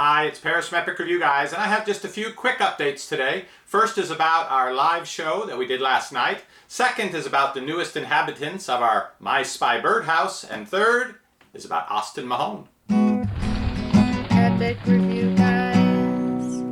Hi, it's Paris from Epic Review Guys, and I have just a few quick updates today. First is about our live show that we did last night. Second is about the newest inhabitants of our My Spy Birdhouse. And third is about Austin Mahone. Epic Review Guys.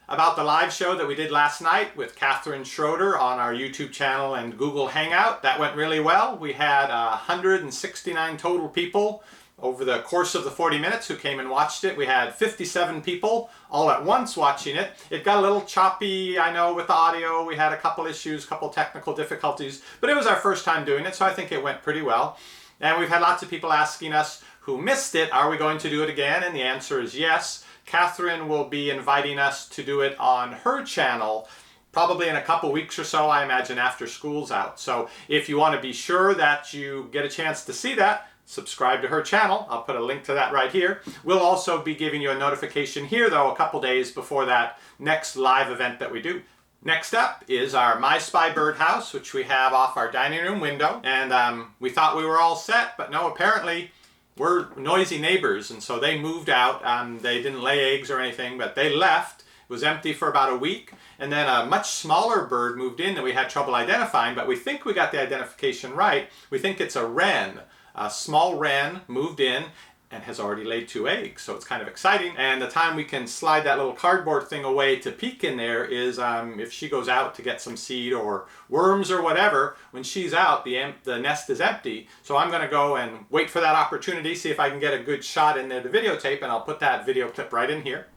About the live show that we did last night with Catherine Schroeder on our YouTube channel and Google Hangout. That went really well. We had 169 total people over the course of the 40 minutes who came and watched it. We had 57 people all at once watching it. It got a little choppy, I know, with the audio. We had a couple issues, a couple technical difficulties, but it was our first time doing it, so I think it went pretty well. And we've had lots of people asking us who missed it, are we going to do it again? And the answer is yes. Catherine will be inviting us to do it on her channel probably in a couple weeks or so, I imagine, after school's out. So if you want to be sure that you get a chance to see that, subscribe to her channel. I'll put a link to that right here. We'll also be giving you a notification here, though, a couple days before that next live event that we do. Next up is our My Spy Birdhouse, which we have off our dining room window. And we thought we were all set, but no, apparently we're noisy neighbors, and so they moved out. They didn't lay eggs or anything, but they left. It was empty for about a week, and then a much smaller bird moved in that we had trouble identifying, but we think we got the identification right. We think it's a wren. A small wren moved in and has already laid 2 eggs, so it's kind of exciting. And the time we can slide that little cardboard thing away to peek in there is if she goes out to get some seed or worms or whatever. When she's out, the nest is empty, so I'm going to go and wait for that opportunity, see if I can get a good shot in there to videotape, and I'll put that video clip right in here.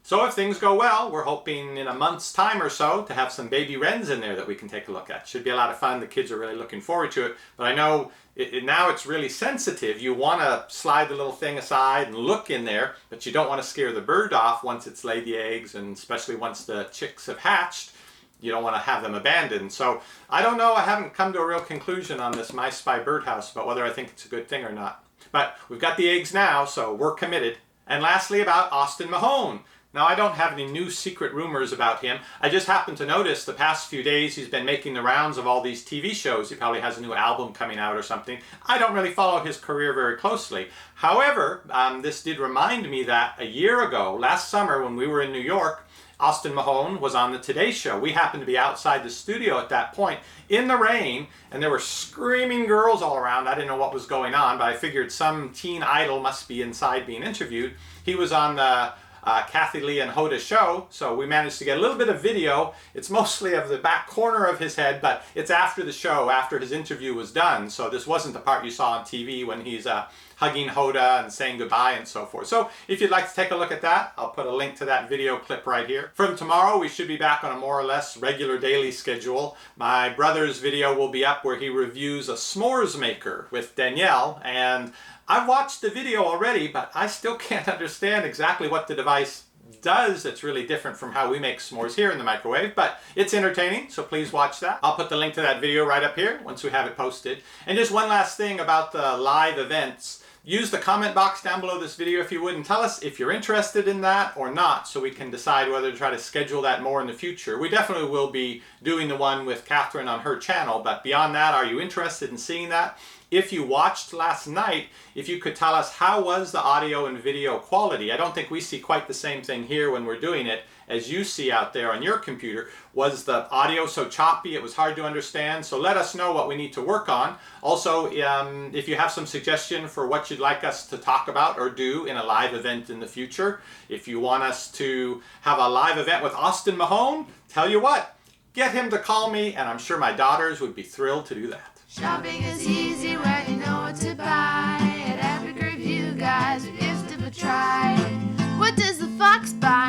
So if things go well, we're hoping in a month's time or so to have some baby wrens in there that we can take a look at. Should be a lot of fun. The kids are really looking forward to it. But I know now it's really sensitive. You want to slide the little thing aside and look in there, but you don't want to scare the bird off once it's laid the eggs, and especially once the chicks have hatched. You don't want to have them abandoned. So I don't know. I haven't come to a real conclusion on this My Spy Birdhouse about whether I think it's a good thing or not. But we've got the eggs now, so we're committed. And lastly, about Austin Mahone. Now, I don't have any new secret rumors about him. I just happened to notice the past few days he's been making the rounds of all these TV shows. He probably has a new album coming out or something. I don't really follow his career very closely. However, this did remind me that a year ago, last summer when we were in New York, Austin Mahone was on the Today Show. We happened to be outside the studio at that point in the rain, and there were screaming girls all around. I didn't know what was going on, but I figured some teen idol must be inside being interviewed. He was on the Kathy Lee and Hoda show, so we managed to get a little bit of video. It's mostly of the back corner of his head, but it's after the show, after his interview was done, so this wasn't the part you saw on TV when he's hugging Hoda and saying goodbye and so forth. So if you'd like to take a look at that, I'll put a link to that video clip right here. From tomorrow, we should be back on a more or less regular daily schedule. My brother's video will be up where he reviews a s'mores maker with Danielle, and I've watched the video already, but I still can't understand exactly what the device does. It's really different from how we make s'mores here in the microwave, but it's entertaining, so please watch that. I'll put the link to that video right up here once we have it posted. And just one last thing about the live events. Use the comment box down below this video if you would, and tell us if you're interested in that or not, so we can decide whether to try to schedule that more in the future. We definitely will be doing the one with Catherine on her channel, but beyond that, are you interested in seeing that? If you watched last night, if you could tell us how was the audio and video quality. I don't think we see quite the same thing here when we're doing it as you see out there on your computer. Was the audio so choppy it was hard to understand? So let us know what we need to work on. Also, if you have some suggestion for what you'd like us to talk about or do in a live event in the future. If you want us to have a live event with Austin Mahone, tell you what, get him to call me, and I'm sure my daughters would be thrilled to do that. Shopping is easy when you know what to buy. At Epic Review Guys, we give stuff a try. What does the fox buy?